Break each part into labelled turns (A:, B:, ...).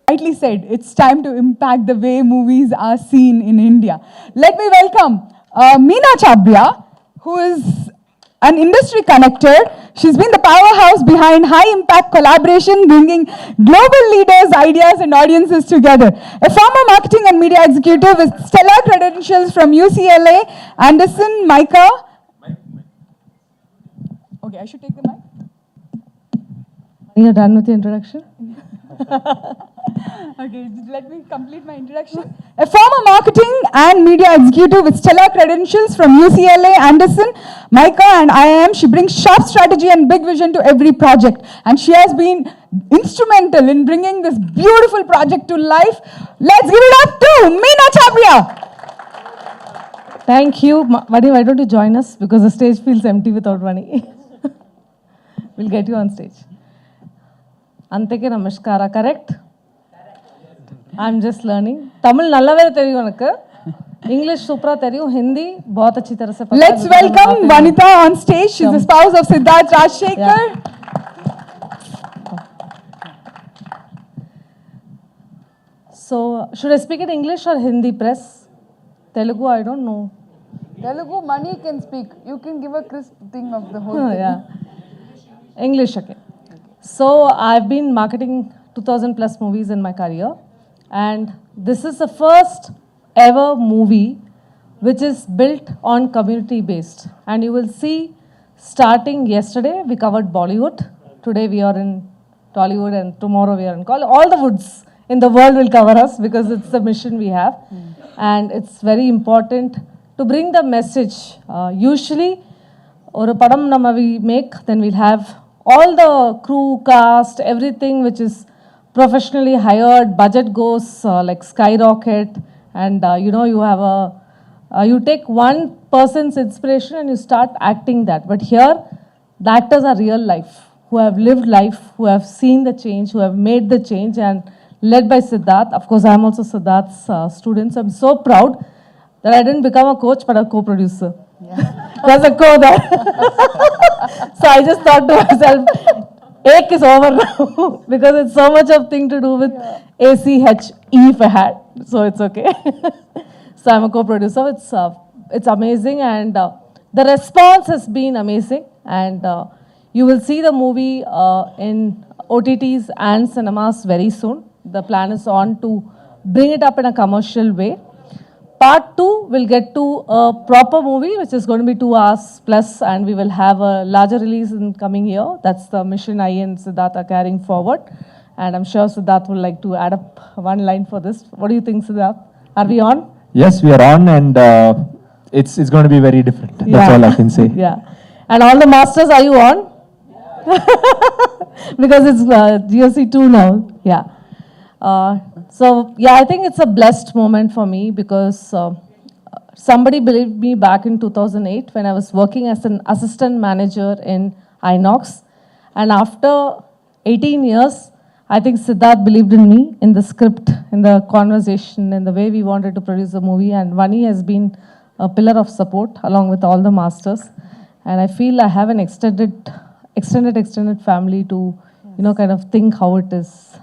A: rightly said, it's time to impact the way movies are seen in India. Let me welcome Meena Chabria, who is an industry connector. She's been the powerhouse behind high-impact collaboration, bringing global leaders, ideas, and audiences together. A former marketing and media executive with stellar credentials from UCLA, Anderson, Micah. Okay, I should take the mic.
B: You're done with the introduction?
A: Okay, let me complete my introduction. A former marketing and media executive with stellar credentials from UCLA, Anderson, Micah, and IIM, she brings sharp strategy and big vision to every project. And she has been instrumental in bringing this beautiful project to life. Let's give it up to Meena Chabria.
B: Thank you. Vani, why don't you join us? Because the stage feels empty without Vani. We'll get you on stage. Anteke namaskara, correct? I'm just learning. Tamil nallave theriyum unakku. English supra theriyum. Hindi bahut achhi tarah se pata.
A: Let's welcome Vanita on stage. She's the spouse of Siddharth Rajshekhar.
B: Yeah. So, should I speak in English or Hindi, press? Telugu, I don't know.
C: Telugu, Mani can speak. You can give a crisp thing of the whole thing.
B: Yeah. English, okay. So, I've been marketing 2000 plus movies in my career. And this is the first ever movie which is built on community based. And you will see, starting yesterday, we covered Bollywood. Today we are in Tollywood, and tomorrow we are in all the woods in the world will cover us, because it's the mission we have. And it's very important to bring the message. Usually, or a padam nama we make, then we'll have all the crew, cast, everything which is professionally hired, budget goes like skyrocket, and you have you take one person's inspiration and you start acting that. But here, the actors are real life, who have lived life, who have seen the change, who have made the change, and led by Siddharth. Of course, I'm also Siddharth's student, so I'm so proud that I didn't become a coach, but a co-producer. Yeah. There's a co there. So I just thought to myself, Ek is over now, because it's so much of thing to do with ACHE if I had, so it's okay. So I'm a co-producer. It's amazing, and the response has been amazing, and you will see the movie in OTTs and cinemas very soon. The plan is on to bring it up in a commercial way. Part 2 will get to a proper movie, which is going to be 2 hours plus, and we will have a larger release in coming year. That's the mission I and Siddharth are carrying forward. And I'm sure Siddharth would like to add up one line for this. What do you think, Siddharth? Are we on?
D: Yes, we are on, and it's going to be very different. That's all I can say.
B: Yeah. And all the masters, are you on? Because it's GOC 2 now. Yeah. So, yeah, I think it's a blessed moment for me, because somebody believed me back in 2008 when I was working as an assistant manager in Inox. And after 18 years, I think Siddharth believed in me, in the script, in the conversation, in the way we wanted to produce the movie. And Vani has been a pillar of support along with all the masters. And I feel I have an extended family to, kind of think how it is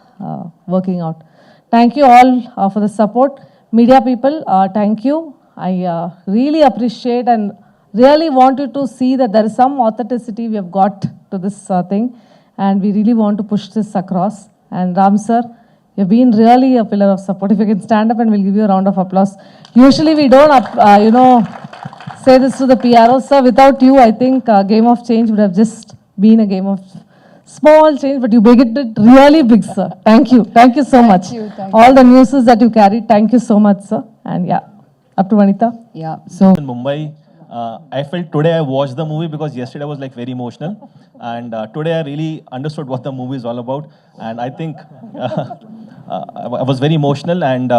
B: working out. Thank you all for the support. Media people, thank you. I really appreciate and really want you to see that there is some authenticity we have got to this thing, and we really want to push this across. And Ram sir, you've been really a pillar of support. If you can stand up, and we'll give you a round of applause. Usually we don't, say this to the PRO. Sir, without you, I think Game of Change would have just been a game of small change, but you make it really big, sir. Thank you. Thank you so much.
C: Thank you.
B: All the newses that you carried, thank you so much, sir. And yeah, up to Vanita.
C: Yeah.
D: So in Mumbai, I felt today I watched the movie because yesterday was like very emotional, and today I really understood what the movie is all about, and I think I was very emotional. And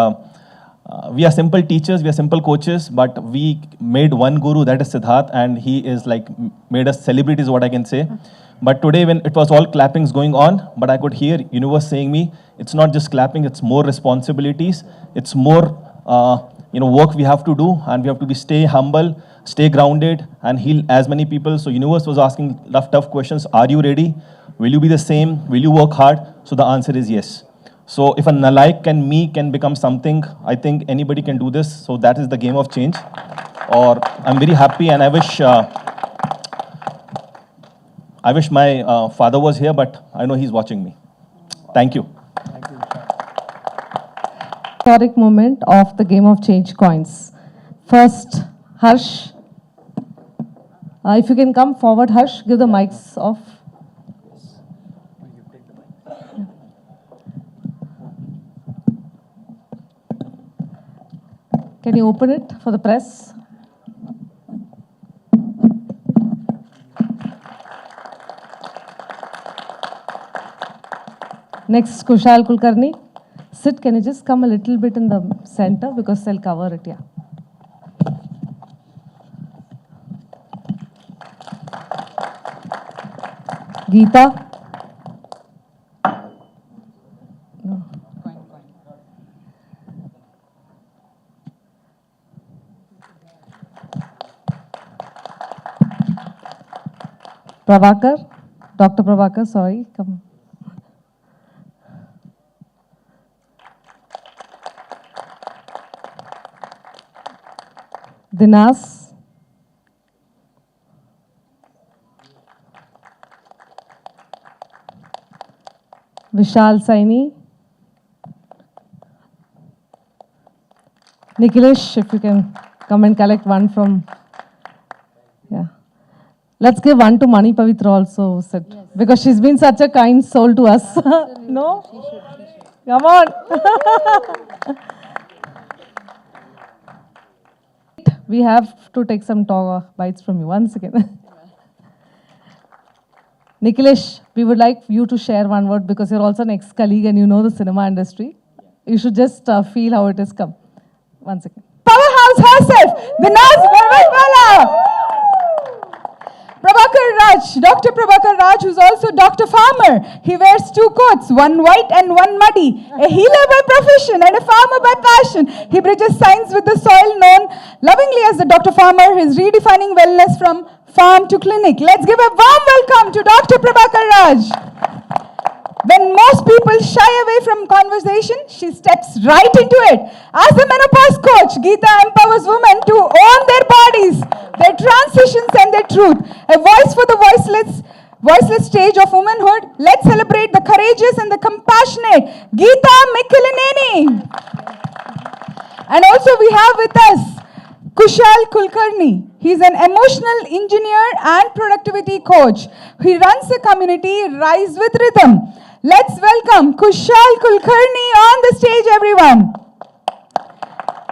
D: we are simple teachers, we are simple coaches, but we made one guru, that is Siddharth, and he is like made us celebrities, what I can say. But today when it was all clappings going on, but I could hear universe saying me, it's not just clapping, it's more responsibilities, it's more work we have to do, and we have to stay humble, stay grounded, and heal as many people. So universe was asking tough questions. Are you ready? Will you be the same? Will you work hard? So the answer is yes. So if a nalaik and me can become something, I think anybody can do this. So that is the game of change. Or I'm very happy, and I wish my father was here, but I know he's watching me. Thank you.
B: Historic moment of the game of change coins. First, Harsh. If you can come forward, Harsh, give the mics off. Can you open it for the press? Next, Kushal Kulkarni. Sit, can you just come a little bit in the center because they'll cover it, yeah. Geeta. No. Prabhakar. Dr. Prabhakar, sorry, come. Dinas. Vishal Saini. Nikhilesh, if you can come and collect one from, yeah. Let's give one to Mani Pavitra also, Sid, yes. Because she's been such a kind soul to us. No? She should. Come on. We have to take some bites from you. Once again. Nikhilesh, we would like you to share one word because you're also an ex-colleague and you know the cinema industry. You should just feel how it has come. Once again.
A: Powerhouse herself, the Naz Barwatwala. Prabhakar Raj, Dr. Prabhakar Raj, who's also Dr. Farmer. He wears two coats, one white and one muddy. A healer by profession and a farmer by passion. He bridges science with the soil, known lovingly as the Dr. Farmer. He's redefining wellness from farm to clinic. Let's give a warm welcome to Dr. Prabhakar Raj. When most people shy away from conversation, she steps right into it. As a menopause coach, Geeta empowers women to own their bodies, their transitions and their truth. A voice for the voiceless stage of womanhood. Let's celebrate the courageous and the compassionate Geeta Mikkilineni. And also we have with us Kushal Kulkarni. He's an emotional engineer and productivity coach. He runs a community, Rise with Rhythm. Let's welcome Kushal Kulkarni on the stage, everyone.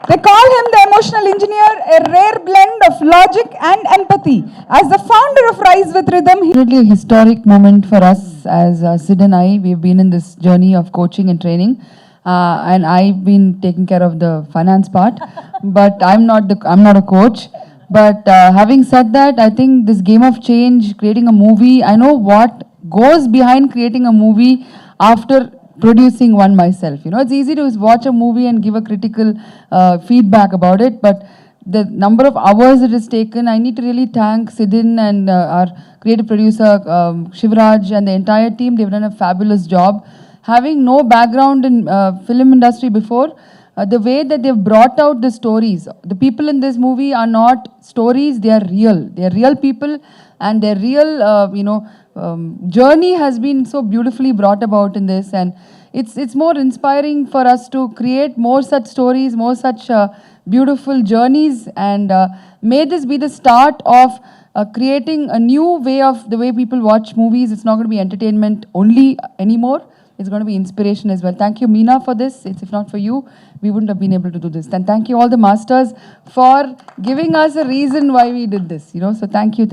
A: They call him the emotional engineer, a rare blend of logic and empathy. As the founder of Rise with Rhythm,
C: Really a historic moment for us as Sid and I. We've been in this journey of coaching and training. And I've been taking care of the finance part, but I'm not a coach. But having said that, I think this game of change, creating a movie, I know what goes behind creating a movie after producing one myself. You know, it's easy to watch a movie and give a critical feedback about it, but the number of hours it has taken, I need to really thank Sidin and our creative producer Shivraj and the entire team. They've done a fabulous job. Having no background in film industry before, the way that they've brought out the stories, the people in this movie are not stories, they are real. They are real people, and their real, journey has been so beautifully brought about in this. And it's more inspiring for us to create more such stories, more such beautiful journeys. And may this be the start of creating a new way of the way people watch movies. It's not going to be entertainment only anymore. It's going to be inspiration as well. Thank you, Meena, for this. If not for you, we wouldn't have been able to do this. And thank you all the masters for giving us a reason why we did this. You know, so thank you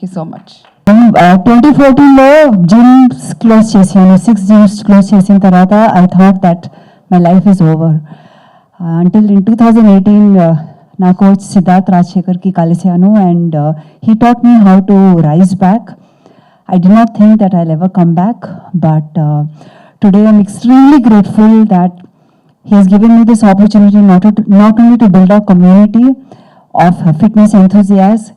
C: so much.
E: 2014లో gyms close చేశాను 6 gyms close చేసిన తర్వాత I thought that my life is over until in 2018 నా coach Siddharth రాజశేఖర్కి కలిశాను and he taught me how to rise back. I did not think that I'll ever come back, but today I'm extremely grateful that he has given me this opportunity not only to build a community of fitness enthusiasts,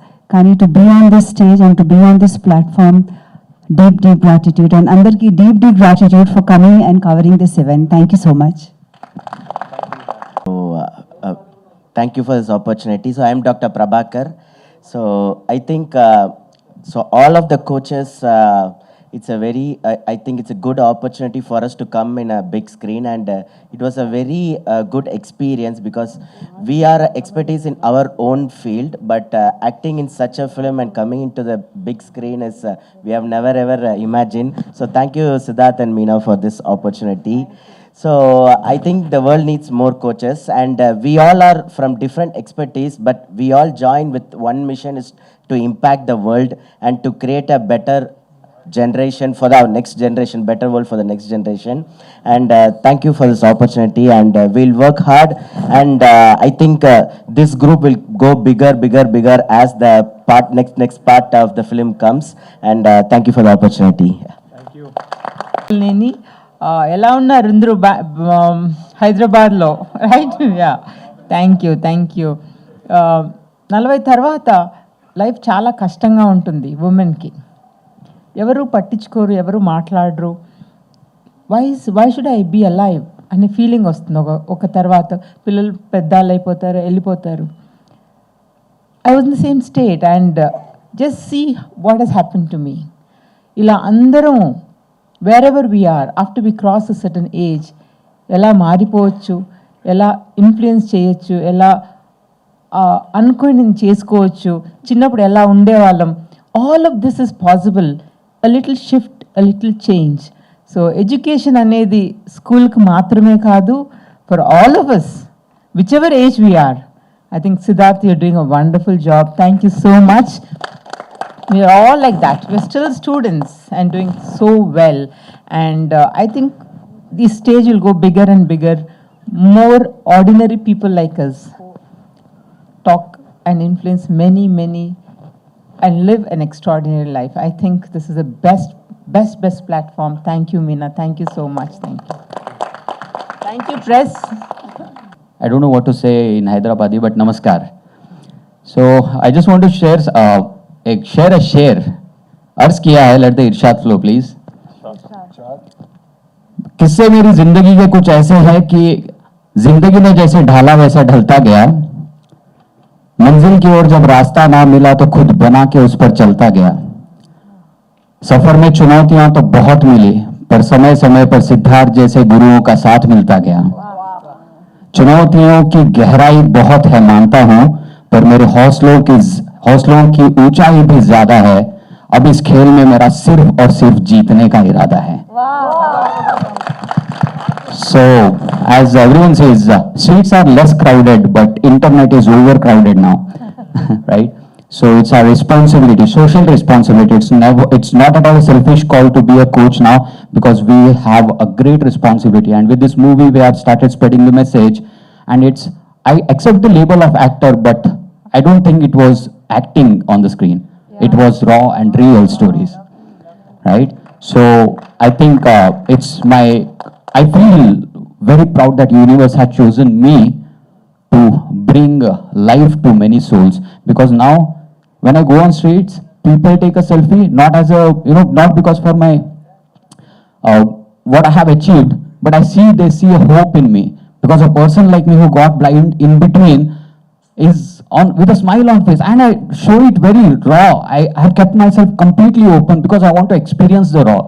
E: to be on this stage and to be on this platform. deep, deep gratitude. And Andarki, deep, deep gratitude for coming and covering this event. Thank you so much.
F: So, thank you for this opportunity. So, I am Dr. Prabhakar. So, I think, so all of the coaches, it's a very, I think it's a good opportunity for us to come in a big screen, and it was a very good experience because we are expertise in our own field, but acting in such a film and coming into the big screen is, we have never ever imagined. So, thank you, Siddharth and Meena, for this opportunity. So I think the world needs more coaches, and we all are from different expertise, but we all join with one mission, is to impact the world and to create a better generation for our next generation, better world for the next generation. And thank you for this opportunity, and we'll work hard, and I think this group will go bigger as the next part of the film comes, and thank you for the opportunity.
G: నేని ఎలా ఉన్నారు అందరూ హైదరాబాద్లో right yeah thank you 40 తర్వాత life చాలా కష్టంగా ఉంటుంది ఉమెన్కి. ఎవరు పట్టించుకోరు, ఎవరు మాట్లాడరు. Why should I be alive అనే ఫీలింగ్ వస్తుంది ఒక తర్వాత. పిల్లలు పెద్దవాళ్ళు అయిపోతారు, వెళ్ళిపోతారు. I was in the same state and just see what has happen to me. ఇలా అందరం wherever we are, after we cross a certain age, ఎలా మారిపోవచ్చు, ఎలా ఇన్ఫ్లుయెన్స్ చేయొచ్చు, ఎలా అనుకొని చేసుకోవచ్చు, చిన్నప్పుడు ఎలా ఉండేవాళ్ళం, all of this is possible. A little shift, a little change. So education అనేది స్కూల్కి మాత్రమే కాదు, for all of us, whichever age we are. I think Siddharth, you're doing a wonderful job. Thank you so much. We are all like that. We are still students and doing so well. And I think the stage will go bigger and bigger. More ordinary people like us talk and influence many and live an extraordinary life. I think this is the best platform. Thank you, Meena. Thank you so much. Thank you. Thank you, press.
H: I don't know what to say in Hyderabadi, but namaskar. So I just want to share a share. अर्ज किया है, let the Irshad flow please. किस्से मेरी जिंदगी के कुछ ऐसे हैं कि जिंदगी ने जैसे ढाला वैसा ढलता गया. मंजिल की ओर जब रास्ता ना मिला तो खुद बना के उस पर चलता गया. सफर में चुनौतियां तो बहुत मिली, पर समय समय पर सिद्धार्थ जैसे गुरुओं का साथ मिलता गया. चुनौतियों की गहराई बहुत है मानता हूं, पर मेरे हौसलों की ऊंचाई भी ज्यादा है. अब इस खेल में मेरा सिर्फ और सिर्फ जीतने का इरादा है. So, as everyone says, streets are less crowded, but internet is overcrowded now, right? So it's our responsibility, social responsibility. It's not at all a selfish call to be a coach now, because we have a great responsibility. And with this movie, we have started spreading the message. And I accept the label of actor, but I don't think it was acting on the screen. It was raw and real stories, right? So I think I feel very proud that universe had chosen me to bring life to many souls. Because now when I go on streets, people take a selfie, not as a, not because for my, what I have achieved, but they see a hope in me. Because a person like me who got blind in between is on with a smile on face, and I show it very raw. I have kept myself completely open because I want to experience the raw.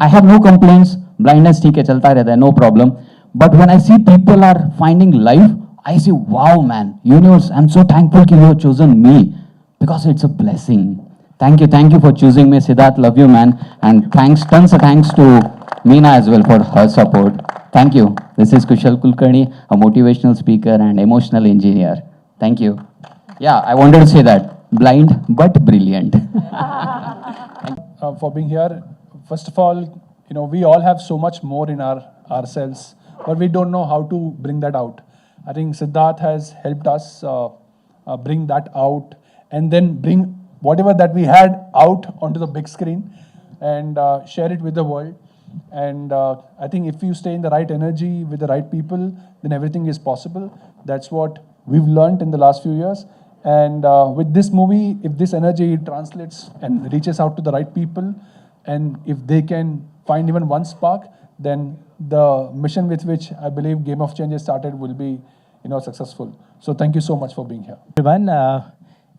H: I have no complaints. Blindness theek hai, chalta rehta hai, no problem. But when I see people are finding life, I say, wow man, universe, I'm so thankful that you have chosen me, because it's a blessing. Thank you for choosing me. Siddharth, love you man, and tons of thanks to Meena as well for her support. Thank you. This is Kushal Kulkarni, a motivational speaker and emotional engineer. Thank you. Yeah, I wanted to say that. Blind but brilliant.
I: For being here. First of all, we all have so much more in ourselves, but we don't know how to bring that out. I think Siddharth has helped us bring that out, and then bring whatever that we had out onto the big screen and share it with the world. And I think if you stay in the right energy with the right people, then everything is possible. That's what we've learned in the last few years. And with this movie, if this energy translates and reaches out to the right people, and if they can find even one spark, then the mission with which I believe Game of Change has started will be, successful. So thank you so much for being here.
J: Everyone,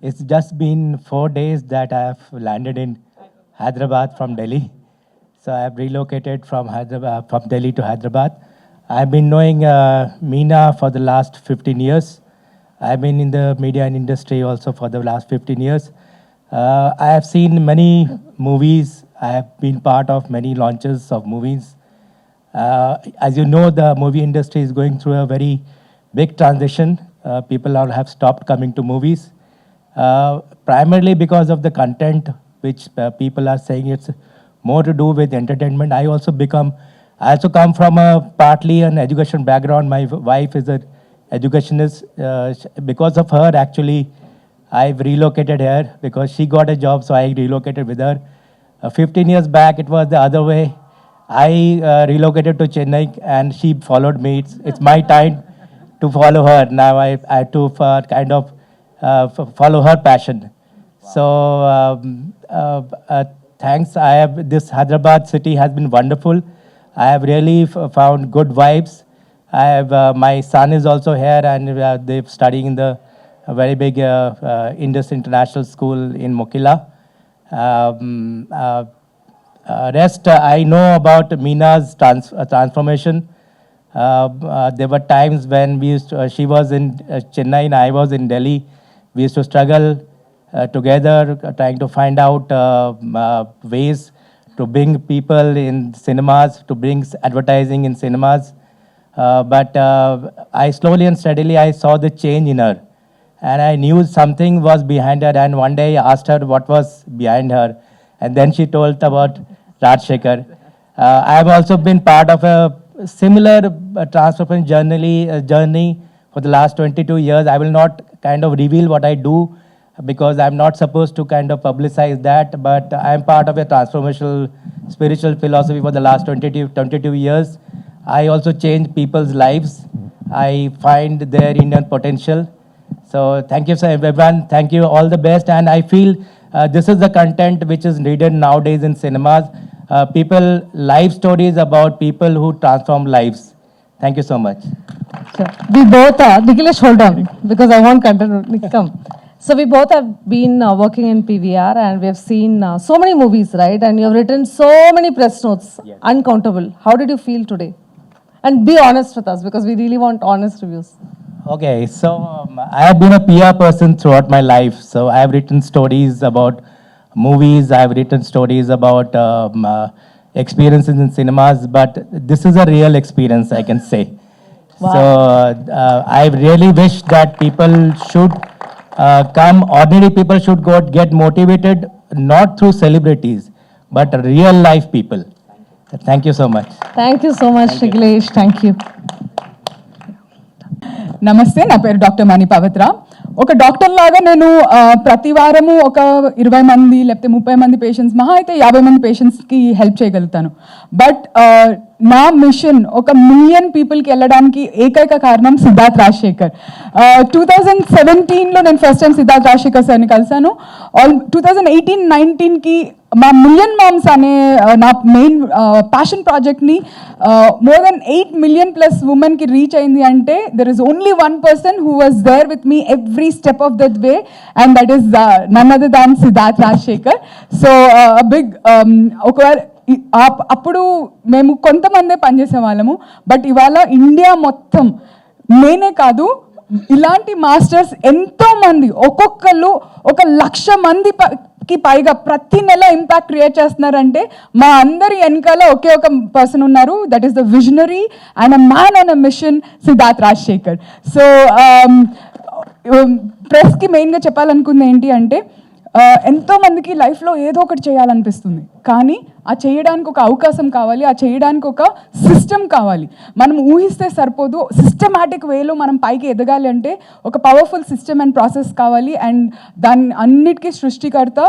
J: it's just been 4 days that I have landed in Hyderabad from Delhi. So I have relocated from Delhi to Hyderabad. I've been knowing Meena for the last 15 years. I've been in the media and industry also for the last 15 years. I have seen many movies. I have been part of many launches of movies. As you know, the movie industry is going through a very big transition. People all have stopped coming to movies, primarily because of the content, which people are saying it's more to do with entertainment. I also come from a partly an education background. My wife is an educationist. Because of her, actually, I've relocated here because she got a job, so I relocated with her. 15 years back, it was the other way. I relocated to Chennai and she followed me. It's my time to follow her. Now I have to kind of follow her passion. So thanks. This Hyderabad city has been wonderful. I have really found good vibes. I have my son is also here and they're studying in the very big Indus International School in Mokila. Rest, I know about Meena's transformation. There were times when she was in Chennai and I was in Delhi. We used to struggle together, trying to find out ways to bring people in cinemas, to bring advertising in cinemas. But I slowly and steadily, I saw the change in her. And I knew something was behind her. And one day I asked her what was behind her. And then she told about Rajshekhar. I have also been part of a similar transformation journey for the last 22 years. I will not kind of reveal what I do because I'm not supposed to kind of publicize that, but I'm part of a transformational spiritual philosophy for the last 22 years. I also change people's lives. I find their inner potential. So thank you, sir, everyone. Thank you, all the best. And I feel this is the content which is needed nowadays in cinemas. Life stories about people who transform lives. Thank you so much.
B: So we both are, Nikhilesh, hold on, because I want content. Come. So we both have been working in PVR and we have seen so many movies, right? And you have written so many press notes, yes. Uncountable. How did you feel today? And be honest with us because we really want honest reviews.
J: Okay, so I have been a PR person throughout my life. So I have written stories about movies. I have written stories about experiences in cinemas. But this is a real experience, I can say. Wow. So I really wish that people should come, ordinary people should get motivated, not through celebrities, but real life people. Thank you so much.
B: Thank you so much, Nikhilesh. Thank you.
A: నమస్తే, నా పేరు doctor మణి పవిత్ర. ఒక doctor లాగా నేను ప్రతి వారము ఒక 20 మంది లేకపోతే 30 మంది పేషెంట్స్, మహా అయితే 50 మంది పేషెంట్స్కి హెల్ప్ చేయగలుగుతాను. బట్ నా మిషన్ 1 మిలియన్ పీపుల్కి వెళ్ళడానికి ఏకైక కారణం సిద్ధార్థ్ రాజశేఖర్. 2017లో నేను ఫస్ట్ టైం సిద్ధార్థ్ రాజశేఖర్ సార్ని కలిసాను. 2018-19కి మా మిలియన్ మామ్స్ అనే నా మెయిన్ ప్యాషన్ ప్రాజెక్ట్ని more than 8 million plus womenకి రీచ్ అయింది అంటే there is only one person who was there with me every step of that way, and that is none other than Siddharth Rajshekhar. So a big ఒకవేళ అప్పుడు మేము కొంతమందే పనిచేసే వాళ్ళము, but ఇవాళ India మొత్తం నేనే కాదు ఇలాంటి మాస్టర్స్ ఎంతో మంది, ఒక్కొక్కరు 1,00,000 మందికి పైగా ప్రతి నెల ఇంపాక్ట్ క్రియేట్ చేస్తున్నారంటే మా అందరి వెనకాల ఒకే ఒక పర్సన్ ఉన్నారు, that is the visionary and a man on a mission, Siddharth Rajasekhar. So ప్రెస్కి మెయిన్గా చెప్పాలనుకుంది ఏంటి అంటే ఎంతో మందికి లైఫ్లో ఏదో ఒకటి చేయాలనిపిస్తుంది, కానీ ఆ చేయడానికి ఒక అవకాశం కావాలి, ఆ చేయడానికి ఒక సిస్టమ్ కావాలి. మనం ఊహిస్తే సరిపోదు, సిస్టమాటిక్ వేలో మనం పైకి ఎదగాలి అంటే ఒక పవర్ఫుల్ సిస్టమ్ అండ్ ప్రాసెస్ కావాలి. అండ్ దాన్ని అన్నిటికీ సృష్టికర్త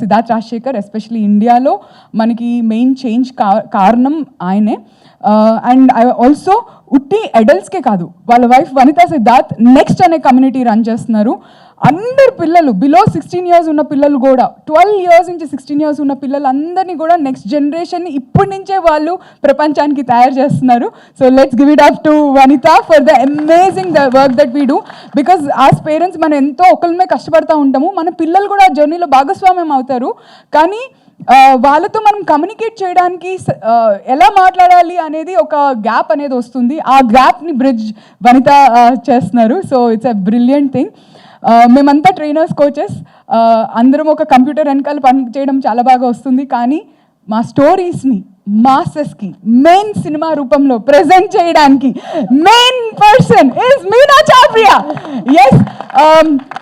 A: సిద్ధార్థ్ రాజశేఖర్, ఎస్పెషలీ ఇండియాలో మనకి మెయిన్ చేంజ్ కారణం ఆయనే. అండ్ ఐ ఆల్సో ఉట్టి అడల్ట్స్కే కాదు, వాళ్ళ వైఫ్ వనితా సిద్ధార్థ్ నెక్స్ట్ అనే కమ్యూనిటీ రన్ చేస్తున్నారు. అందరు పిల్లలు బిలో 16 years ఉన్న పిల్లలు కూడా, 12 years నుంచి 16 years ఉన్న పిల్లలు అందరినీ కూడా నెక్స్ట్ నెక్స్ట్ జనరేషన్ ఇప్పటి నుంచే వాళ్ళు ప్రపంచానికి తయారు చేస్తున్నారు. So let's give it up to Vanitha for the amazing the work that we do. Because as parents మనం ఎంతో ఒకరిమే కష్టపడుతూ ఉంటాము, మన పిల్లలు కూడా ఆ జర్నీలో భాగస్వామ్యం అవుతారు. కానీ వాళ్ళతో మనం కమ్యూనికేట్ చేయడానికి ఎలా మాట్లాడాలి అనేది ఒక గ్యాప్ అనేది వస్తుంది. ఆ గ్యాప్ని బ్రిడ్జ్ వనిత చేస్తున్నారు. So it's a brilliant thing. మేమంతా ట్రైనర్స్, కోచెస్, అందరం ఒక కంప్యూటర్ వెనకాల పని చేయడం చాలా బాగా వస్తుంది. కానీ మా స్టోరీస్ని మాసెస్కి మెయిన్ సినిమా రూపంలో ప్రెజెంట్ చేయడానికి main person is Meena Chapria. Yes,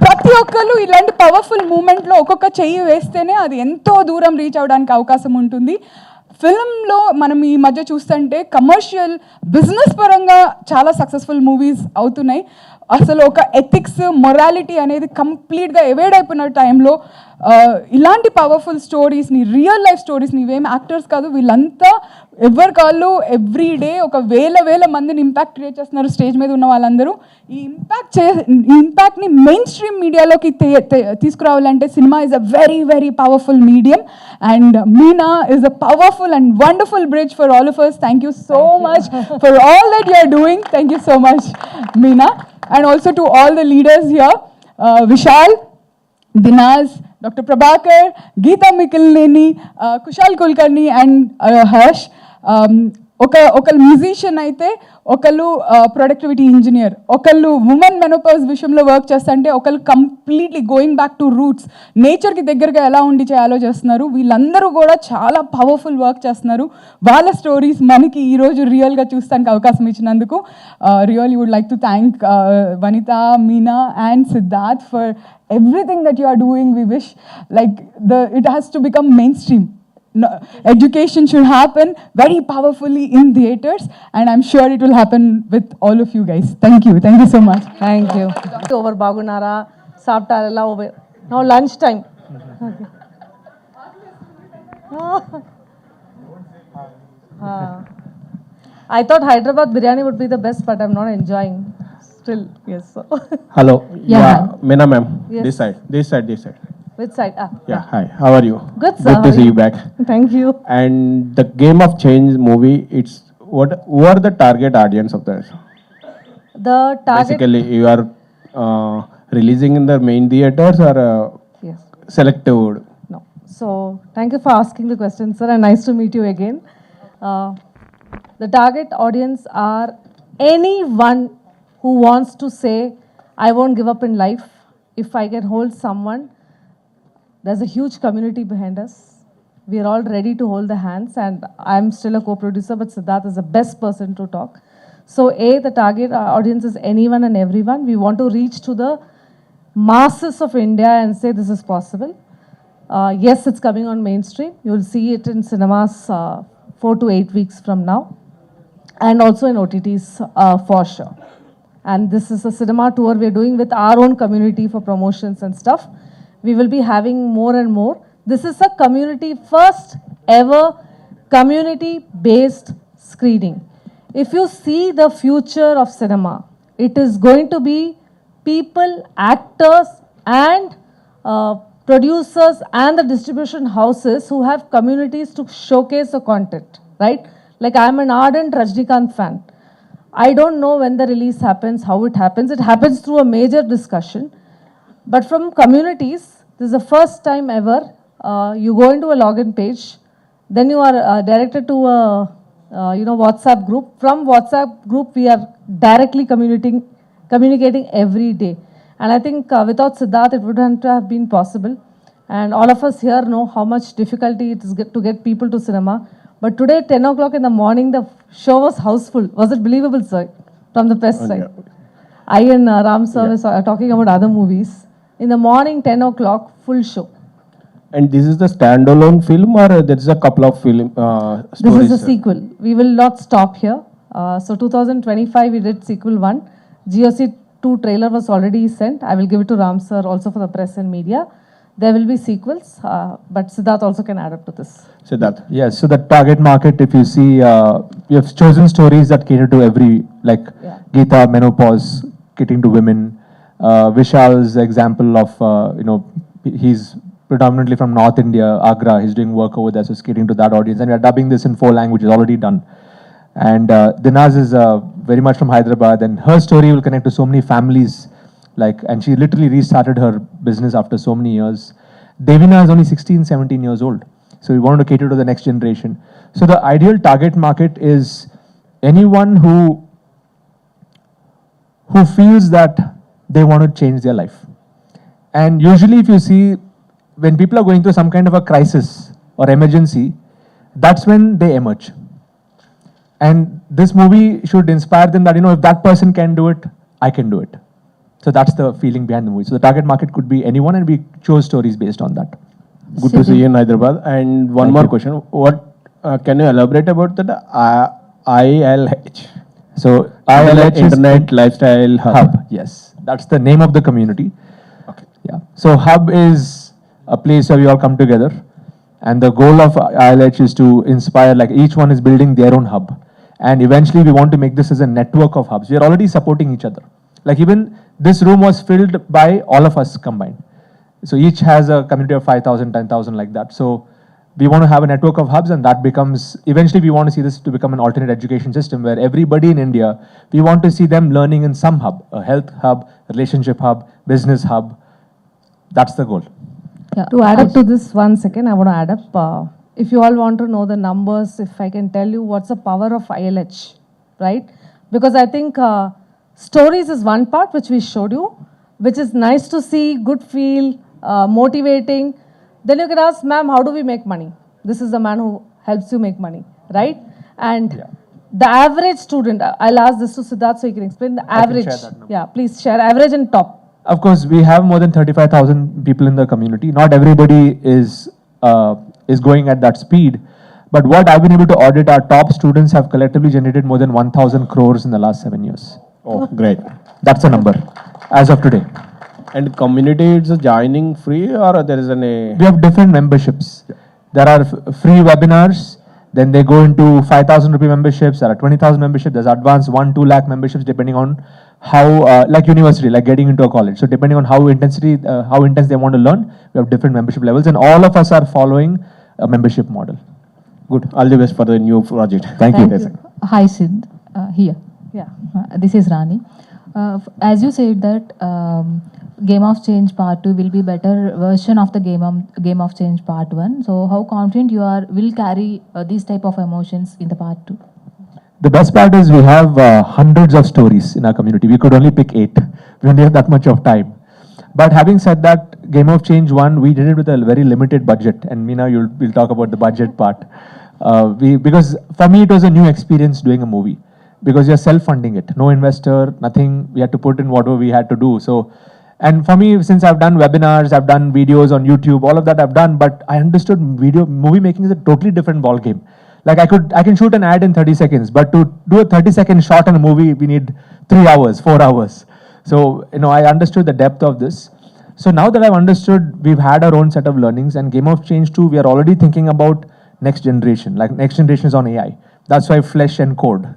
A: ప్రతి ఒక్కరు ఇలాంటి పవర్ఫుల్ మూమెంట్లో ఒక్కొక్క చెయ్యి వేస్తేనే అది ఎంతో దూరం రీచ్ అవ్వడానికి అవకాశం ఉంటుంది. ఫిల్మ్లో మనం ఈ మధ్య చూస్తుంటే కమర్షియల్ బిజినెస్ పరంగా చాలా సక్సెస్ఫుల్ మూవీస్ అవుతున్నాయి. అసలు ఒక ఎథిక్స్, మొరాలిటీ అనేది కంప్లీట్గా ఎవేడ్ అయిపోయిన టైంలో ఇలాంటి పవర్ఫుల్ స్టోరీస్ని, రియల్ లైఫ్ స్టోరీస్ని, ఇవేం యాక్టర్స్ కాదు, వీళ్ళంతా ఎవరి కాళ్ళు ఎవ్రీ డే ఒక వేల మందిని ఇంపాక్ట్ క్రియేట్ చేస్తున్నారు స్టేజ్ మీద ఉన్న వాళ్ళందరూ. ఈ ఇంపాక్ట్ని మెయిన్ స్ట్రీమ్ మీడియాలోకి తీసుకురావాలంటే cinema is a very powerful medium, and Meena is a powerful and wonderful bridge for all of us. Thank you so much for all that you are doing. Thank you so much, Meena. And also to all the leaders here, Vishal, Dinaz, Dr. Prabhakar, Geeta Mikilneni, Kushal Kulkarni and Harsh. ఒకళ్ళు musician అయితే, ఒకళ్ళు productivity engineer, ఒకళ్ళు women menopause విషయంలో work చేస్తుంటే, ఒకళ్ళు completely going back to roots, నేచర్కి దగ్గరగా ఎలా ఉండి చేయాలో చేస్తున్నారు. వీళ్ళందరూ కూడా చాలా పవర్ఫుల్ వర్క్ చేస్తున్నారు. వాళ్ళ స్టోరీస్ మనకి ఈరోజు రియల్గా చూస్తానికి అవకాశం ఇచ్చినందుకు really would like to thank Vanitha, Meena and Siddharth for everything that you are doing. We wish it has to become mainstream. No, education should happen very powerfully in theaters, and I'm sure it will happen with all of you guys. Thank you so much.
B: Thank you. Over bagunara, saptara ella over. Now lunch time. I thought Hyderabad biryani would be the best, but I'm not enjoying. Still, yes. So.
K: Hello.
B: Yeah.
K: Meena ma'am.
B: Yes.
K: This side.
B: Which side?
K: Yeah. Hi. How are you?
B: Good, sir.
K: Good to see you back.
B: Thank you.
K: And the Game of Change movie. It's who are the target audience of this?
B: The target.
K: Basically, you are releasing in the main theaters or
B: Yes.
K: selective?
B: No. So, thank you for asking the question, sir, and nice to meet you again. The target audience are anyone who wants to say, I won't give up in life if I can hold someone. There's a huge community behind us. We are all ready to hold the hands, and I'm still a co-producer, but Siddharth is the best person to talk. So, the target audience is anyone and everyone. We want to reach to the masses of India and say this is possible. Yes, it's coming on mainstream. You'll see it in cinemas 4 to 8 weeks from now, and also in OTTs for sure. And this is a cinema tour we're doing with our own community for promotions and stuff. We will be having more and more. This is a community first ever community based screening. If you see the future of cinema, it is going to be people, actors and producers and the distribution houses who have communities to showcase the content, right? Like I'm an ardent Rajnikant fan. I don't know when the release happens, how it happens. It happens through a major discussion. But from communities, this is the first time ever you go into a login page, then you are directed to a WhatsApp group. From WhatsApp group, we are directly communicating every day. And I think without Siddharth, it wouldn't have been possible. And all of us here know how much difficulty it is to get people to cinema. But today, 10 o'clock in the morning, the show was houseful. Was it believable, sir? From the press side. I and Ram sir are talking about other movies. In the morning, 10 o'clock, full show.
K: And this is the standalone film, or there is a couple of film stories?
B: This is a sequel. We will not stop here. So 2025, we did sequel 1. GOC 2 trailer was already sent. I will give it to Ram sir also for the press and media. There will be sequels, but Siddharth also can add up to this.
K: Siddharth.
L: Yes, so the target market, if you see, you have chosen stories that cater to every, like Geeta, menopause, catering to women. Vishal's example of, he's predominantly from North India, Agra. He's doing work over there, so he's catering to that audience. And we are dubbing this in 4 languages, already done. And Dinaz is very much from Hyderabad, and her story will connect to so many families. And she literally restarted her business after so many years. Devina is only 16, 17 years old. So we wanted to cater to the next generation. So the ideal target market is anyone who feels that they want to change their life. And usually if you see, when people are going through some kind of a crisis or emergency, that's when they emerge. And this movie should inspire them that, if that person can do it, I can do it. So that's the feeling behind the movie. So the target market could be anyone, and we chose stories based on that.
K: Good to see you in Hyderabad. And one more question. What can you elaborate about that ILH?
L: So ILH
K: Internet Lifestyle Hub.
L: Yes, that's the name of the community. Okay. Yeah. So Hub is a place where we all come together, and the goal of ILH is to inspire. Each one is building their own hub, and eventually we want to make this as a network of hubs. We are already supporting each other. Even this room was filled by all of us combined. So each has a community of 5,000, 10,000 like that. So we want to have a network of hubs, and that becomes, eventually we want to see this to become an alternate education system where everybody in India, we want to see them learning in some hub, a health hub, relationship hub, business hub. That's the goal.
B: Yeah. To add up to this, 1 second, I want to add up. If you all want to know the numbers, if I can tell you what's the power of ILH, right? Because I think stories is one part which we showed you, which is nice to see, good feel, motivating. Then you can ask, ma'am, how do we make money? This is the man who helps you make money, right? And the average student, I'll ask this to Siddharth so he can explain the average.
L: Share that number.
B: Yeah, please share average and top.
L: Of course, we have more than 35,000 people in the community. Not everybody is going at that speed. But what I've been able to audit, our top students have collectively generated more than 1,000 crores in the last 7 years.
K: Oh, great.
L: That's the number as of today.
K: And community is joining free, or there is
L: We have different memberships. There are free webinars, then they go into 5,000 rupee memberships, there are 20,000 memberships, there's advanced 1-2 lakh memberships depending on how, like university, like getting into a college. So depending on how intense they want to learn, we have different membership levels, and all of us are following a membership model.
K: good. All the best for the new project.
L: Thank you.
M: Hi Sid, here.
B: Yeah.
M: This is Rani. As you said that Game of Change Part 2 will be better version of the Game of Change Part 1. So how confident you are will carry these type of emotions in the Part 2?
L: The best part is we have hundreds of stories in our community. We could only pick 8. We only have that much of time. But having said that, Game of Change 1, we did it with a very limited budget. And Meena, we'll talk about the budget part. Because for me, it was a new experience doing a movie. Because you're self-funding it. No investor, nothing. We had to put in whatever we had to do. So, and for me, since I've done webinars, I've done videos on YouTube, all of that I've done, but I understood movie making is a totally different ball game. Like I can shoot an ad in 30 seconds, but to do a 30-second shot in a movie, we need 3 hours, 4 hours. So, I understood the depth of this. So now that I've understood, we've had our own set of learnings, and Game of Change 2, we are already thinking about next generation. Like next generation is on AI. That's why flesh and code.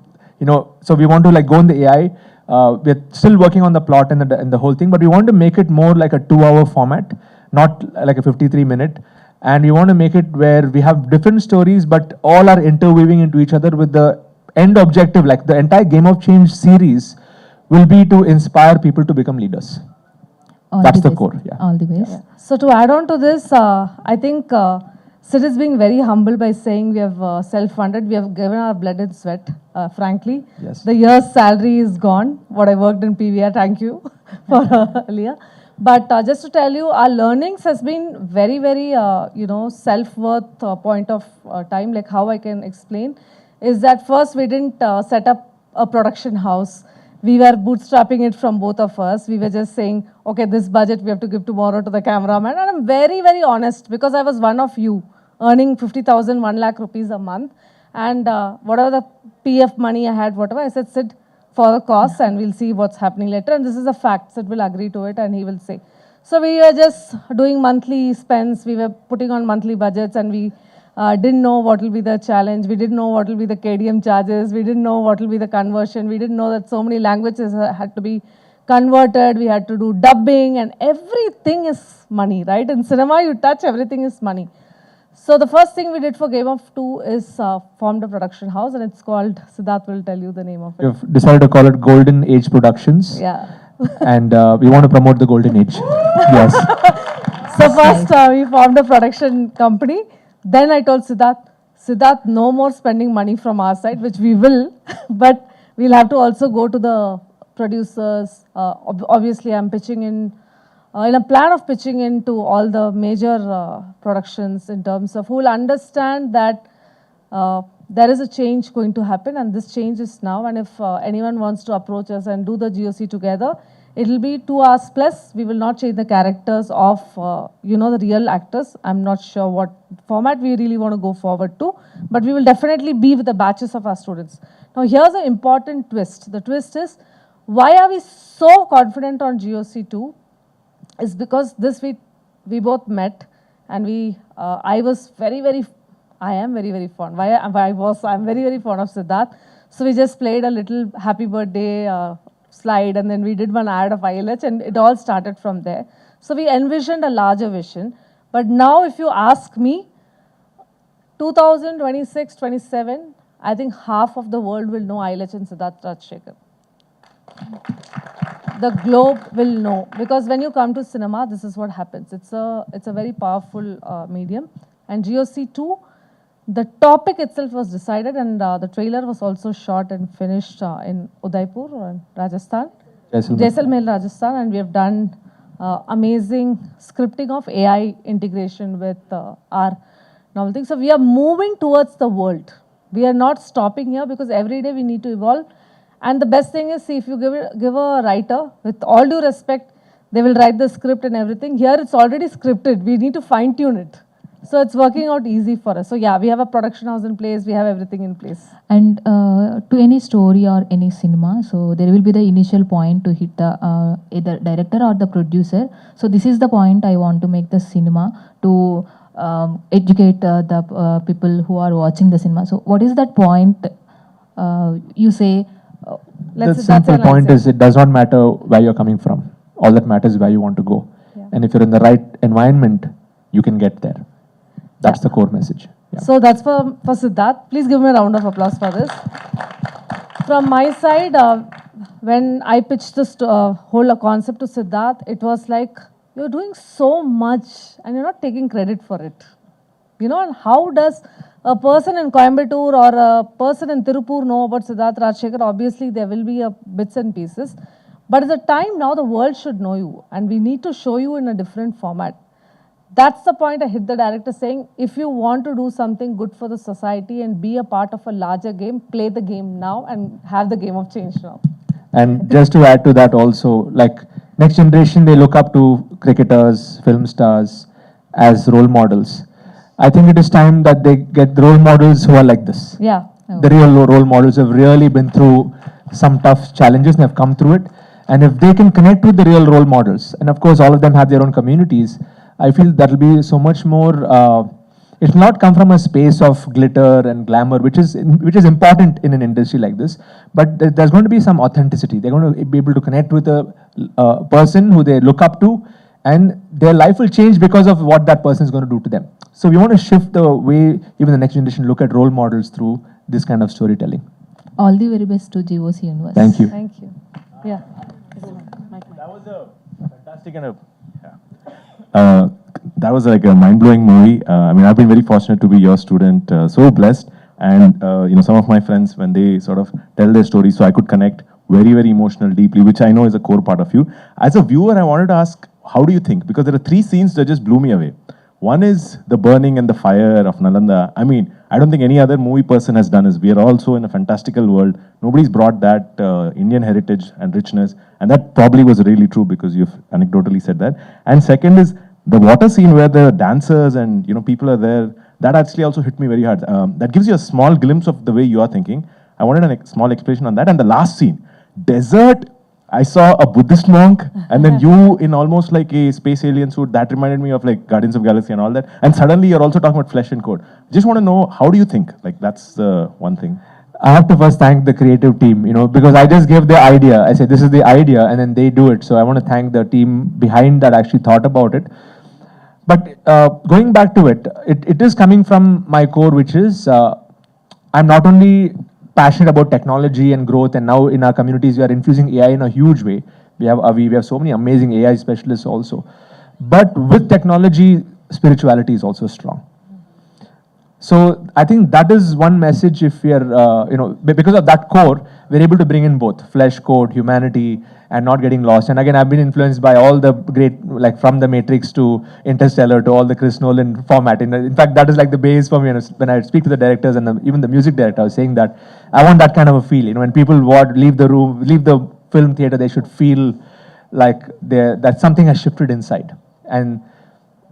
L: So we want to go in the AI. We're still working on the plot and the whole thing, but we want to make it more like a 2-hour format, not like a 53-minute. And we want to make it where we have different stories, but all are interweaving into each other with the end objective, like the entire Game of Change series will be to inspire people to become leaders. That's the core. Yeah.
M: All the best.
B: Yeah. So to add on to this, I think Sid is being very humble by saying we have self-funded. We have given our blood and sweat, frankly.
L: Yes.
B: The year's salary is gone. What I worked in PVR, thank you for earlier. But just to tell you, our learnings has been very, very, self-worth point of time, like how I can explain, is that first we didn't set up a production house. We were bootstrapping it from both of us. We were just saying, okay, this budget we have to give tomorrow to the cameraman. And I'm very, very honest because I was one of you earning 50,000, 1 lakh rupees a month. And whatever the PF money I had, whatever, I said, Sid, for the costs and we'll see what's happening later. And this is a fact. Sid will agree to it and he will say. So we were just doing monthly spends. We were putting on monthly budgets and we didn't know what will be the challenge. We didn't know what will be the KDM charges. We didn't know what will be the conversion. We didn't know that so many languages had to be converted, we had to do dubbing, and everything is money, right? In cinema, you touch, everything is money. So the first thing we did for Game of 2 is formed a production house, and it's called, Siddharth will tell you the name of it.
L: We've decided to call it Golden Age Productions.
B: Yeah.
L: And we want to promote the Golden Age. Yes.
B: So first we formed a production company. Then I told Siddharth, no more spending money from our side, which we will, but we'll have to also go to the producers. Obviously, I'm pitching in a plan of pitching into all the major productions in terms of who will understand that there is a change going to happen, and this change is now. And if anyone wants to approach us and do the GOC together, it will be 2 hours plus. We will not change the characters of, the real actors. I'm not sure what format we really want to go forward to, but we will definitely be with the batches of our students. Now, here's an important twist. The twist is, why are we so confident on GOC 2? Is because this we both met, and I was I am very fond. I'm very fond of Siddharth. So we just played a little happy birthday slide, and then we did one ad of ILH, and it all started from there. So we envisioned a larger vision. But now if you ask me, 2026, 27, I think half of the world will know ILH and Siddharth Rajshekhar. The globe will know, because when you come to cinema, this is what happens. It's a very powerful medium. And GOC 2, the topic itself was decided, and the trailer was also shot and finished in Udaipur, Rajasthan, Jaisalmer, Rajasthan, and we have done amazing scripting of AI integration with our novel thing. So we are moving towards the world. We are not stopping here, because every day we need to evolve. And the best thing is, see, if you give a writer, with all due respect, they will write the script and everything. Here it's already scripted. We need to fine tune it. So it's working out easy for us. So yeah, we have a production house in place. We have everything in place.
M: And to any story or any cinema, so there will be the initial point to hit the either director or the producer. So this is the point I want to make the cinema to educate the people who are watching the cinema. So what is that point you say?
L: The simple point is, it does not matter where you're coming from. All that matters is where you want to go. Yeah. And if you're in the right environment, you can get there. That's the core message. Yeah.
B: So that's for Siddharth. Please give me a round of applause for this. From my side, when I pitched this whole concept to Siddharth, it was like, you're doing so much and you're not taking credit for it. And how does a person in Coimbatore or a person in Tirupur know about Siddharth Rajshekhar? Obviously, there will be bits and pieces. But at the time now, the world should know you, and we need to show you in a different format. That's the point I hit the director saying, if you want to do something good for the society and be a part of a larger game, play the game now and have the game of change now.
L: And just to add to that also, like next generation, they look up to cricketers, film stars as role models. I think it is time that they get the role models who are like this.
B: Yeah.
L: The real role models have really been through some tough challenges and have come through it. And if they can connect with the real role models, and of course all of them have their own communities, I feel that will be so much more, it will not come from a space of glitter and glamour, which is important in an industry like this, but there's going to be some authenticity. They're going to be able to connect with a person who they look up to, and their life will change because of what that person is going to do to them. So we want to shift the way even the next generation look at role models through this kind of storytelling.
M: All the very best to GOC Universe.
L: Thank you.
B: Thank you. Yeah.
D: That was a fantastic and that was like a mind-blowing movie. I mean, I've been very fortunate to be your student, so blessed. And some of my friends, when they sort of tell their stories, so I could connect very emotional, deeply, which I know is a core part of you. As a viewer, I wanted to ask, how do you think? Because there are 3 scenes that just blew me away. One is the burning and the fire of Nalanda. I mean, I don't think any other movie person has done this. We are also in a fantastical world. Nobody's brought that Indian heritage and richness. And that probably was really true, because you've anecdotally said that. And second is the water scene where the dancers and people are there. That actually also hit me very hard. That gives you a small glimpse of the way you are thinking. I wanted a small explanation on that. And the last scene, desert. I saw a Buddhist monk, and then you in almost like a space alien suit. That reminded me of like Guardians of Galaxy and all that. And suddenly you're also talking about flesh and code. Just want to know, how do you think? Like, that's one thing.
L: I have to first thank the creative team, because I just gave the idea. I said, this is the idea, and then they do it. So I want to thank the team behind that actually thought about it. But going back to it, it is coming from my core, which is I'm not only passionate about technology and growth, and now in our communities we are infusing AI in a huge way. We have Avi, we have so many amazing AI specialists also. But with technology, spirituality is also strong. So I think that is one message. If we are, because of that core, we're able to bring in both flesh, code, humanity, and not getting lost. And again, I've been influenced by all the great, like from The Matrix to Interstellar to all the Chris Nolan format. In fact, that is like the base for me when I speak to the directors and even the music director. I was saying that I want that kind of a feel. When people leave the room, leave the film theater, they should feel like that something has shifted inside.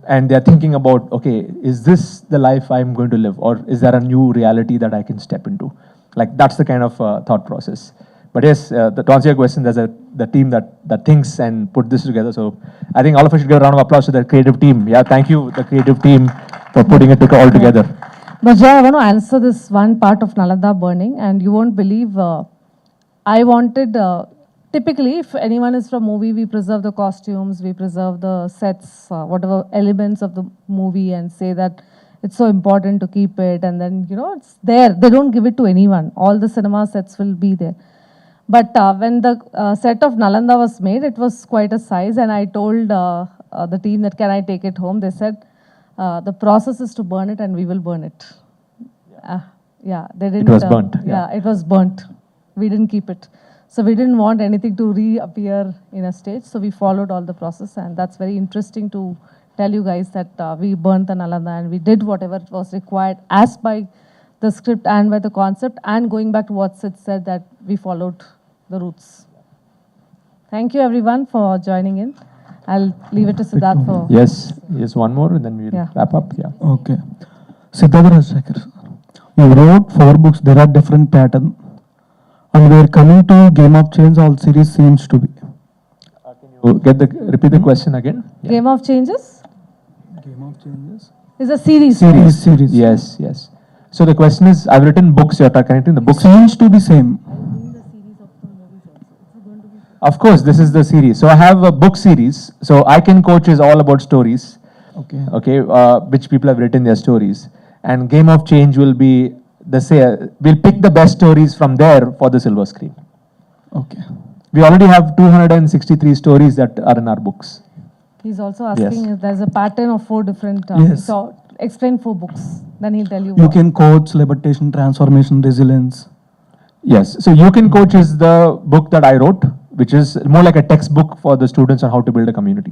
L: And they're thinking about, okay, is this the life I'm going to live, or is there a new reality that I can step into? Like that's the kind of thought process. But yes, to answer your question, there's the team that thinks and put this together. So I think all of us should give a round of applause to the creative team. Yeah, thank you, the creative team, for putting it all together.
B: But Jay, I want to answer this one part of Nalanda burning, and you won't believe I wanted. Typically, if anyone is from movie, we preserve the costumes, we preserve the sets, whatever elements of the movie, and say that it's so important to keep it. And then, it's there. They don't give it to anyone. All the cinema sets will be there. But when the set of Nalanda was made, it was quite a size. And I told the team that, can I take it home? They said, the process is to burn it and we will burn it. Yeah, they didn't.
L: It was burnt.
B: Yeah, it was burnt. We didn't keep it. So we didn't want anything to reappear in a stage, so we followed all the process, and that's very interesting to tell you guys that we burnt the Nalanda and we did whatever was required as by the script and by the concept, and going back to what Sid said, that we followed the roots. Thank you everyone for joining in. I'll leave it to Siddharth for...
L: Yes, one more and then we'll wrap up. Yeah.
N: Okay. Siddharth Rajshekhar, you wrote 4 books, there are different patterns. And we are coming to Game of Change, all series seems to be.
L: Can you repeat the question again?
B: Yeah. Game of Changes?
N: Game of Changes?
B: Is a series.
N: Series.
L: Yes. So the question is, I've written books, you're connecting the books.
N: Seems to be same.
L: Of course, this is the series. So I have a book series. So I Can Coach is all about stories. Okay, which people have written their stories. And Game of Change will be we'll pick the best stories from there for the silver screen.
N: Okay.
L: We already have 263 stories that are in our books.
B: He's also asking if there's a pattern of 4 different... So explain 4 books, then he'll tell you.
N: You Can Coach, Liberation, Transformation, Resilience.
L: Yes. So You Can Coach is the book that I wrote, which is more like a textbook for the students on how to build a community.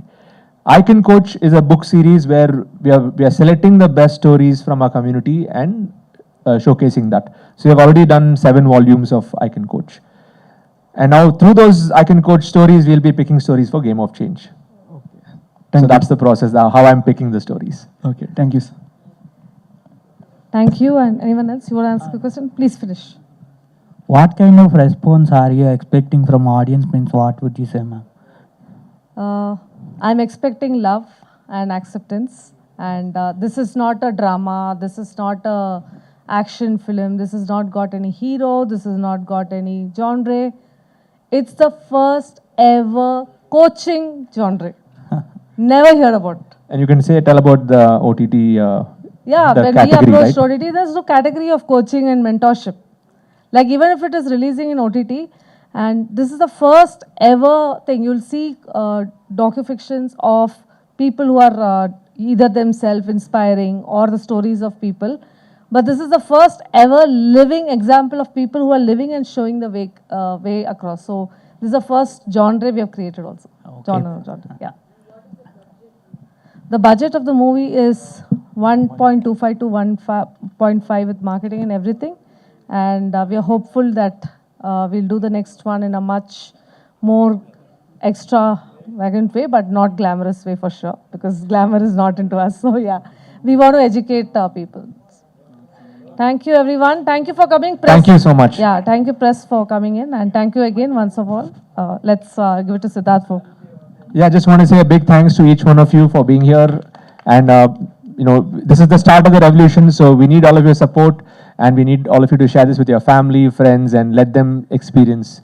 L: I Can Coach is a book series where we are selecting the best stories from our community and showcasing that. So we have already done 7 volumes of I Can Coach. And now through those I Can Coach stories, we'll be picking stories for Game of Change. Okay. So that's the process, how I'm picking the stories.
N: Okay, thank you, sir.
B: Thank you. And anyone else? You want to ask a question? Please finish.
O: What kind of response are you expecting from audience? Means what would you say, ma'am?
B: I'm expecting love and acceptance. And this is not a drama. This is not a action film. This has not got any hero. This has not got any genre. It's the first ever coaching genre. Never heard about it.
L: And you can tell about the OTT.
B: When we approached OTT, there's no category of coaching and mentorship. Like even if it is releasing in OTT, and this is the first ever thing. You'll see docufictions of people who are either themselves inspiring or the stories of people. But this is the first ever living example of people who are living and showing the way across. So this is the first genre we have created also.
O: Okay.
B: Genre, yeah. The budget of the movie is 1.25 to 1.5 with marketing and everything. And we are hopeful that we'll do the next one in a much more extravagant way, but not glamorous way for sure, because glamour is not into us. So yeah, we want to educate people. Thank you, everyone. Thank you for coming. Press.
L: Thank you so much.
B: Yeah, thank you, press, for coming in. And thank you again, once of all. Let's give it to Siddharth for...
L: Yeah, I just want to say a big thanks to each one of you for being here. And, this is the start of the revolution, so we need all of your support. And we need all of you to share this with your family, friends, and let them experience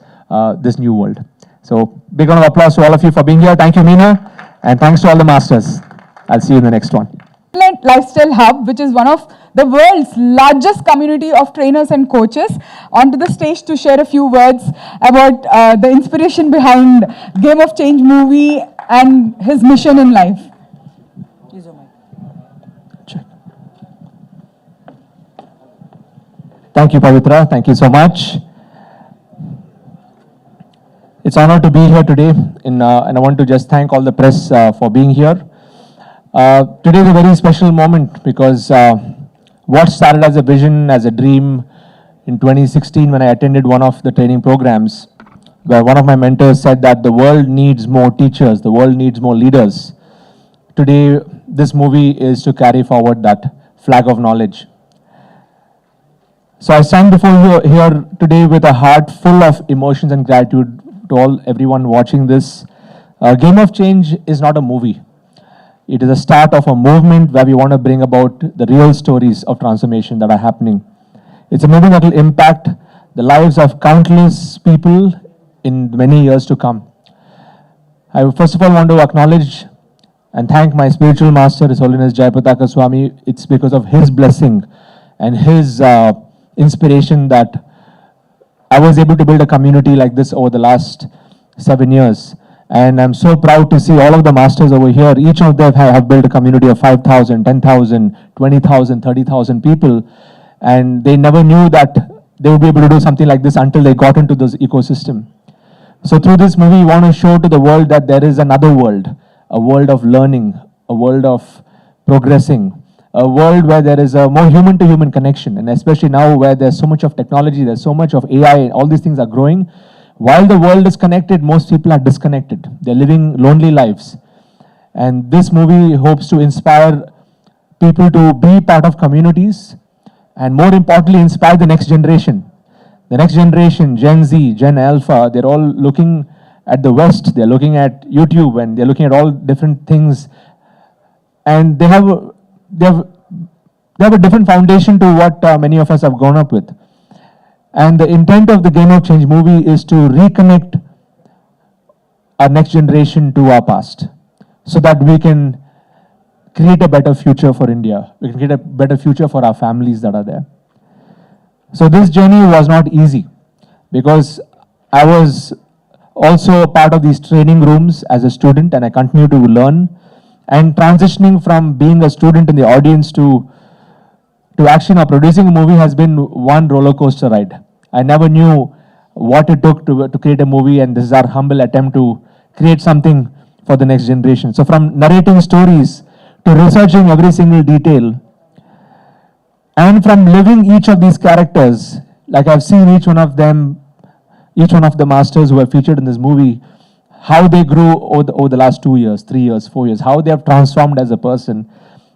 L: this new world. So big round of applause to all of you for being here. Thank you, Meena, and thanks to all the masters. I'll see you in the next one.
A: Lifestyle Hub, which is one of the world's largest community of trainers and coaches, onto the stage to share a few words about the inspiration behind Game of Change movie and his mission in life.
L: Thank you, Pavitra. Thank you so much. It's an honor to be here today, and I want to just thank all the press for being here. Today is a very special moment because what started as a vision, as a dream in 2016 when I attended one of the training programs, where one of my mentors said that the world needs more teachers, the world needs more leaders. Today, this movie is to carry forward that flag of knowledge. So I stand before you here today with a heart full of emotions and gratitude to everyone watching this. Game of Change is not a movie. It is a start of a movement where we want to bring about the real stories of transformation that are happening. It's a movement that will impact the lives of countless people in many years to come. I first of all want to acknowledge and thank my spiritual master, His Holiness Jayapataka Swami. It's because of his blessing and his inspiration that I was able to build a community like this over the last 7 years. And I'm so proud to see all of the masters over here. Each of them have built a community of 5,000, 10,000, 20,000, 30,000 people. And they never knew that they would be able to do something like this until they got into this ecosystem. So through this movie, we want to show to the world that there is another world, a world of learning, a world of progressing, a world where there is a more human-to-human connection. And especially now where there's so much of technology, there's so much of AI, all these things are growing. While the world is connected, most people are disconnected. They're living lonely lives. And this movie hopes to inspire people to be part of communities and more importantly, inspire the next generation. The next generation, Gen Z, Gen Alpha, they're all looking at the West, they're looking at YouTube and they're looking at all different things. And they have a different foundation to what many of us have grown up with. And the intent of the Game of Change movie is to reconnect our next generation to our past so that we can create a better future for India. We can create a better future for our families that are there. So this journey was not easy because I was also part of these training rooms as a student and I continue to learn. And transitioning from being a student in the audience to action or producing a movie has been one roller coaster ride. I never knew what it took to create a movie, and this is our humble attempt to create something for the next generation. So from narrating stories to researching every single detail, and from living each of these characters, like I've seen each one of them, each one of the masters who are featured in this movie, how they grew over the last 2 years, 3 years, 4 years, how they have transformed as a person.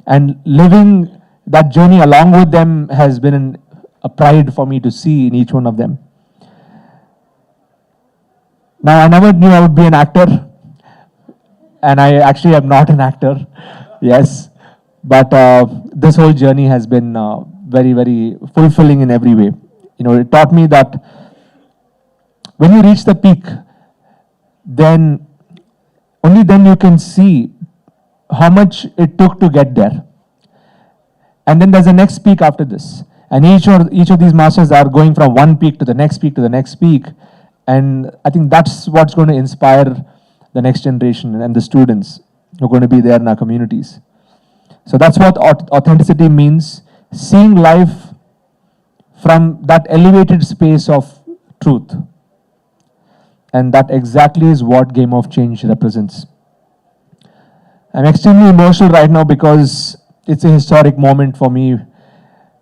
L: And living that journey along with them has been a pride for me to see in each one of them. Now, I never knew I would be an actor, and I actually am not an actor, yes, but this whole journey has been very, very fulfilling in every way. You know, it taught me that when you reach the peak, then only then you can see how much it took to get there. And then there's a next peak after this. And each of these masters are going from one peak to the next peak to the next peak. And I think that's what's going to inspire the next generation and the students who are going to be there in our communities. So that's what authenticity means, seeing life from that elevated space of truth. And that exactly is what Game of Change represents. I'm extremely emotional right now because it's a historic moment for me,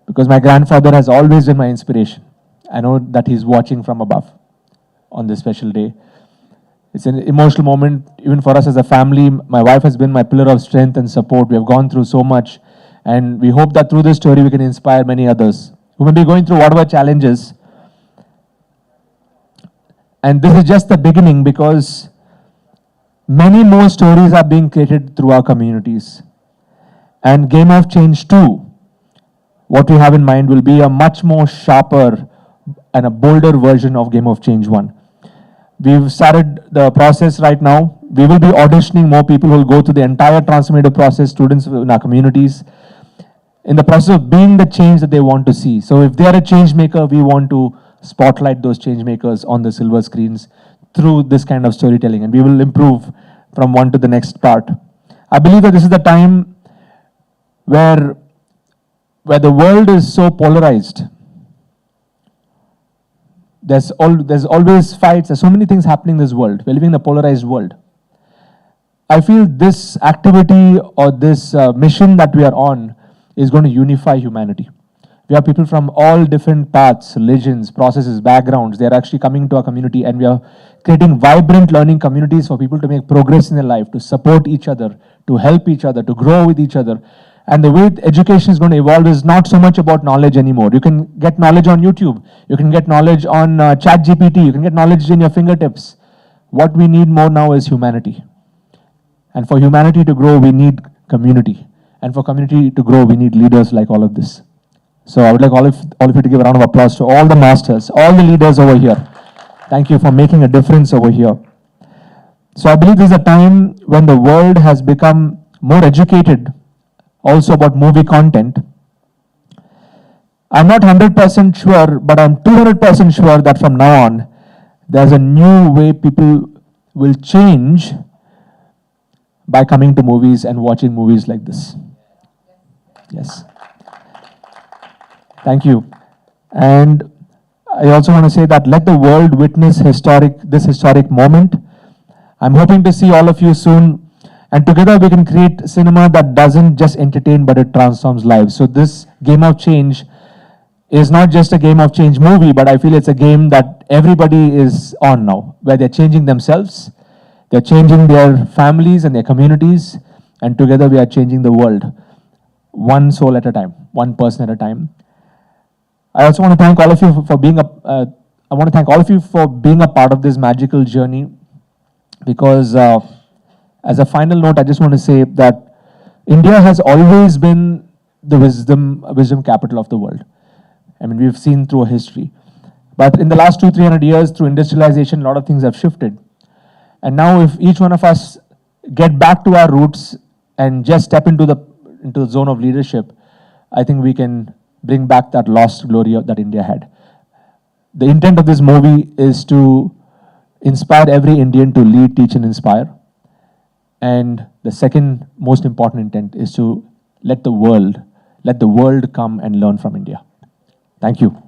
L: because my grandfather has always been my inspiration. I know that he's watching from above on this special day. It's an emotional moment even for us as a family. My wife has been my pillar of strength and support. We have gone through so much, and we hope that through this story we can inspire many others who may be going through whatever challenges. And this is just the beginning, because many more stories are being created through our communities. And Game of Change 2 what we have in mind will be a much more sharper and a bolder version of Game of Change 1. We've started the process right now. We will be auditioning more people who will go through the entire transformative process, students in our communities, in the process of being the change that they want to see. So if they are a change maker, we want to spotlight those change makers on the silver screens through this kind of storytelling, and we will improve from one to the next part. I believe that this is the time where the world is so polarized. There's always fights. There's so many things happening in this world. We're living in a polarized world. I feel this activity or this mission that we are on is going to unify humanity. We have people from all different paths, religions, processes, backgrounds. They are actually coming to our community, and we are creating vibrant learning communities for people to make progress in their life, to support each other, to help each other, to grow with each other. And the way education is going to evolve is not so much about knowledge anymore. You can get knowledge on YouTube. You can get knowledge on ChatGPT. You can get knowledge in your fingertips. What we need more now is humanity. And for humanity to grow, we need community. And for community to grow, we need leaders like all of this. So I would like all of you to give a round of applause to all the masters, all the leaders over here. Thank you for making a difference over here. So I believe this is a time when the world has become more educated also about movie content. I'm not 100% sure, but I'm 200% sure that from now on, there's a new way people will change by coming to movies and watching movies like this. Yes. Thank you. And I also want to say that let the world witness this historic moment. I'm hoping to see all of you soon. And together we can create cinema that doesn't just entertain, but it transforms lives. So this Game of Change is not just a Game of Change movie, but I feel it's a game that everybody is on now, where they're changing themselves, they're changing their families and their communities, and together we are changing the world, one soul at a time, one person at a time. I also want to thank all of you for being a part of this magical journey, because as a final note, I just want to say that India has always been the wisdom capital of the world. I mean, we've seen through history. But in the last 200-300 years, through industrialization, a lot of things have shifted. And now if each one of us get back to our roots and just step into the zone of leadership, I think we can bring back that lost glory that India had. The intent of this movie is to inspire every Indian to lead, teach, and inspire. And the second most important intent is to let the world come and learn from India. Thank you.